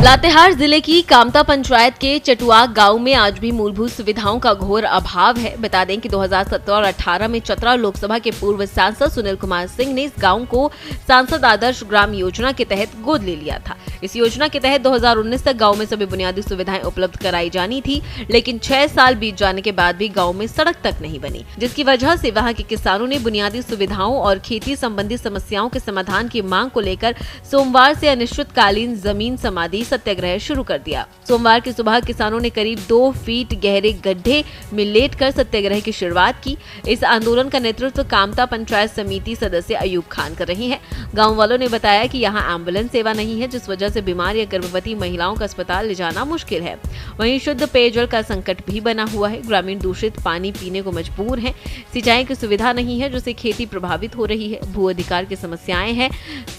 लातेहार जिले की कामता पंचायत के चटुआक गांव में आज भी मूलभूत सुविधाओं का घोर अभाव है। बता दें कि 2017 और 18 में चतरा लोकसभा के पूर्व सांसद सुनील कुमार सिंह ने इस गांव को सांसद आदर्श ग्राम योजना के तहत गोद ले लिया था। इस योजना के तहत 2019 तक गांव में सभी बुनियादी सुविधाएं उपलब्ध कराई जानी थी, लेकिन 6 साल बीत जाने के बाद भी गाँव में सड़क तक नहीं बनी, जिसकी वजह से वहाँ के किसानों ने बुनियादी सुविधाओं और खेती संबंधी समस्याओं के समाधान की मांग को लेकर सोमवार से अनिश्चितकालीन जमीन समाधि सत्याग्रह शुरू कर दिया। सोमवार की सुबह किसानों ने करीब 2 फीट गहरे गड्ढे में लेटकर सत्याग्रह की शुरुआत की। इस आंदोलन का नेतृत्व कामता पंचायत समिति सदस्य अयूब खान कर रही हैं। गांव वालों ने बताया कि यहां एम्बुलेंस सेवा नहीं है, जिस वजह से बीमार या गर्भवती महिलाओं का अस्पताल ले जाना मुश्किल है। वहीं शुद्ध पेयजल का संकट भी बना हुआ है। ग्रामीण दूषित पानी पीने को मजबूर हैं। सिंचाई की सुविधा नहीं है, जिससे खेती प्रभावित हो रही है। भू अधिकार की समस्याएं हैं।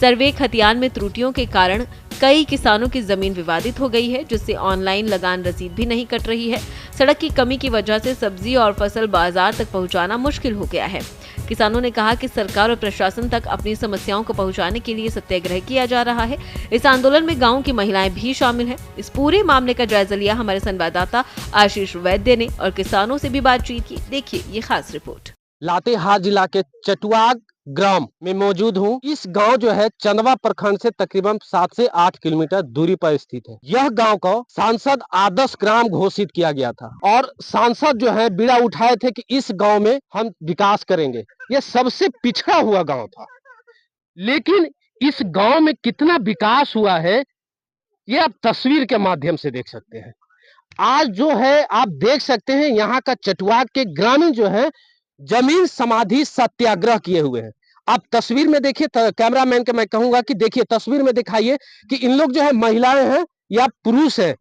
सर्वे खतियान में त्रुटियों के कारण कई किसानों की जमीन विवादित हो गई है, जिससे ऑनलाइन लगान रसीद भी नहीं कट रही है। सड़क की कमी की वजह से सब्जी और फसल बाजार तक पहुंचाना मुश्किल हो गया है। किसानों ने कहा कि सरकार और प्रशासन तक अपनी समस्याओं को पहुंचाने के लिए सत्याग्रह किया जा रहा है। इस आंदोलन में गांव की महिलाएं भी शामिल हैं। इस पूरे मामले का जायजा लिया हमारे संवाददाता आशीष वैद्य ने और किसानों से भी बातचीत की। देखिए ये खास रिपोर्ट। लातेहार जिला के चटुआक ग्राम में मौजूद हूँ। इस गांव जो है चंदवा प्रखंड से तकरीबन 7 से 8 किलोमीटर दूरी पर स्थित है। यह गांव को सांसद आदर्श ग्राम घोषित किया गया था और सांसद जो है बीड़ा उठाए थे कि इस गांव में हम विकास करेंगे। यह सबसे पिछड़ा हुआ गांव था, लेकिन इस गांव में कितना विकास हुआ है ये आप तस्वीर के माध्यम से देख सकते हैं। आज जो है आप देख सकते हैं यहाँ का चटुआक के ग्रामीण जो है जमीन समाधि सत्याग्रह किए हुए हैं। आप तस्वीर में देखिए, कैमरामैन के मैं कहूंगा कि देखिए तस्वीर में दिखाइए कि इन लोग जो है महिलाएं हैं या पुरुष हैं,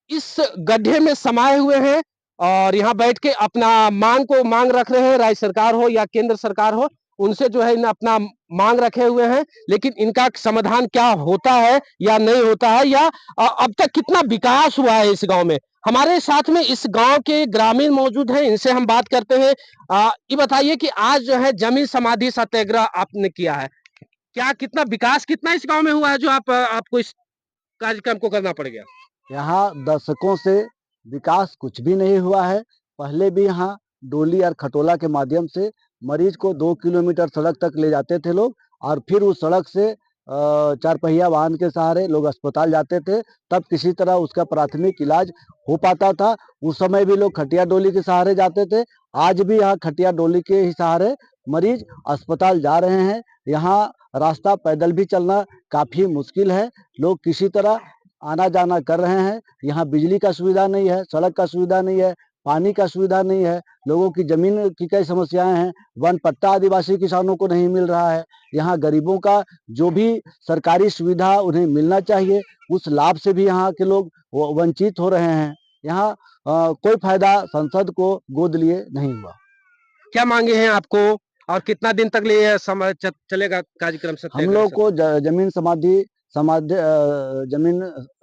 इस गड्ढे में समाये हुए हैं और यहाँ बैठ के अपना मांग रख रहे हैं। राज्य सरकार हो या केंद्र सरकार हो, उनसे जो है अपना मांग रखे हुए हैं, लेकिन इनका समाधान क्या होता है या नहीं होता है, या अब तक कितना विकास हुआ है इस गांव में। हमारे साथ में इस गांव के ग्रामीण मौजूद हैं, इनसे हम बात करते हैं। ये बताइए कि आज जो है जमीन समाधि सत्याग्रह आपने किया है, क्या कितना विकास कितना इस गांव में हुआ है जो आपको इस कार्यक्रम को करना पड़ गया? यहाँ दशकों से विकास कुछ भी नहीं हुआ है। पहले भी यहाँ डोली और खटोला के माध्यम से मरीज को 2 किलोमीटर सड़क तक ले जाते थे लोग, और फिर उस सड़क से 4 पहिया वाहन के सहारे लोग अस्पताल जाते थे। तब किसी तरह उसका प्राथमिक इलाज हो पाता था। उस समय भी लोग खटिया डोली के सहारे जाते थे। आज भी यहाँ खटिया डोली के ही सहारे मरीज अस्पताल जा रहे हैं। यहाँ रास्ता पैदल भी चलना काफ़ी मुश्किल है। लोग किसी तरह आना जाना कर रहे हैं। यहाँ बिजली का सुविधा नहीं है, सड़क का सुविधा नहीं है, पानी का सुविधा नहीं है। लोगों की जमीन की कई समस्याएं हैं। वन पट्टा आदिवासी किसानों को नहीं मिल रहा है। यहाँ गरीबों का जो भी सरकारी सुविधा उन्हें मिलना चाहिए, उस लाभ से भी यहाँ के लोग वंचित हो रहे हैं। यहाँ कोई फायदा संसद को गोद लिए नहीं हुआ। क्या मांगे हैं आपको और कितना दिन तक लिए चलेगा कार्यक्रम? हम लोग को जमीन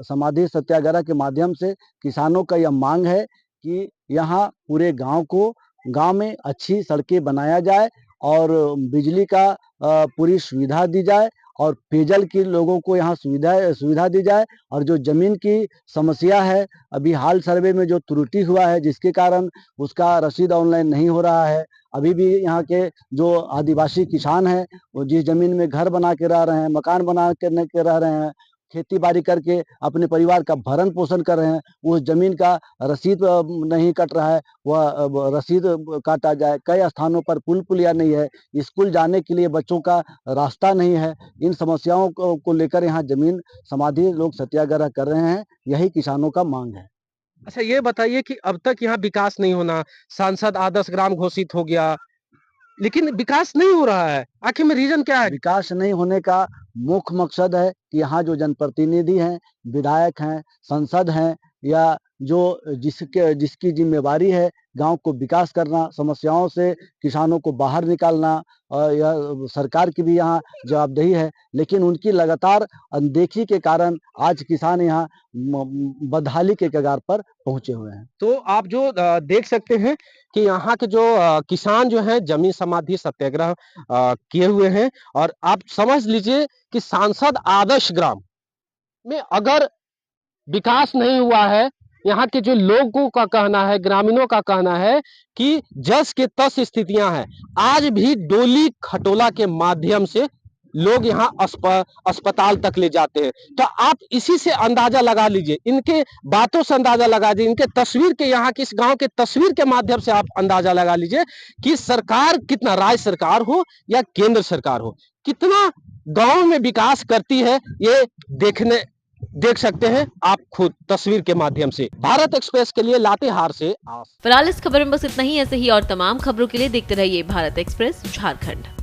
समाधि सत्याग्रह के माध्यम से किसानों का यह मांग है कि यहाँ पूरे गांव में अच्छी सड़कें बनाया जाए और बिजली का पूरी सुविधा दी जाए और पेयजल की लोगों को यहाँ सुविधा दी जाए। और जो जमीन की समस्या है, अभी हाल सर्वे में जो त्रुटि हुआ है जिसके कारण उसका रसीद ऑनलाइन नहीं हो रहा है। अभी भी यहाँ के जो आदिवासी किसान हैं वो जिस जमीन में घर बना के रह रहे हैं, मकान बना के रह रहे हैं, खेती बाड़ी करके अपने परिवार का भरण पोषण कर रहे हैं, उस जमीन का रसीद नहीं कट रहा है। वह रसीद काटा जाए। कई स्थानों पर पुलिया नहीं है, स्कूल जाने के लिए बच्चों का रास्ता नहीं है। इन समस्याओं को लेकर यहाँ जमीन समाधि लोग सत्याग्रह कर रहे हैं। यही किसानों का मांग है। अच्छा, ये बताइए कि अब तक यहाँ विकास नहीं होना, सांसद आदर्श ग्राम घोषित हो गया, लेकिन विकास नहीं हो रहा है, आखिर में रीजन क्या है? विकास नहीं होने का मुख्य मकसद है कि यहाँ जो जनप्रतिनिधि हैं, विधायक हैं, सांसद हैं, या जो जिसकी जिम्मेवारी है गांव को विकास करना, समस्याओं से किसानों को बाहर निकालना, यह सरकार की भी यहाँ जवाबदेही है। लेकिन उनकी लगातार अनदेखी के कारण आज किसान यहाँ बदहाली के कगार पर पहुंचे हुए हैं। तो आप जो देख सकते हैं कि यहाँ के जो किसान जो हैं जमीन समाधि सत्याग्रह किए हुए हैं, और आप समझ लीजिए कि सांसद आदर्श ग्राम में अगर विकास नहीं हुआ है। यहाँ के जो लोगों का कहना है, ग्रामीणों का कहना है कि जस के तस स्थितियां हैं। आज भी डोली खटोला के माध्यम से लोग यहाँ अस्पताल तक ले जाते हैं। तो आप इसी से अंदाजा लगा लीजिए, इनके बातों से अंदाजा लगा दीजिए, इनके तस्वीर के, यहाँ की इस गांव के तस्वीर के माध्यम से आप अंदाजा लगा लीजिए कि सरकार कितना, राज्य सरकार हो या केंद्र सरकार हो, कितना गांव में विकास करती है, ये देख सकते हैं आप खुद तस्वीर के माध्यम से। भारत एक्सप्रेस के लिए लातेहार से आस। फिलहाल इस खबर में बस इतना ही। ऐसे ही और तमाम खबरों के लिए देखते रहिए भारत एक्सप्रेस झारखंड।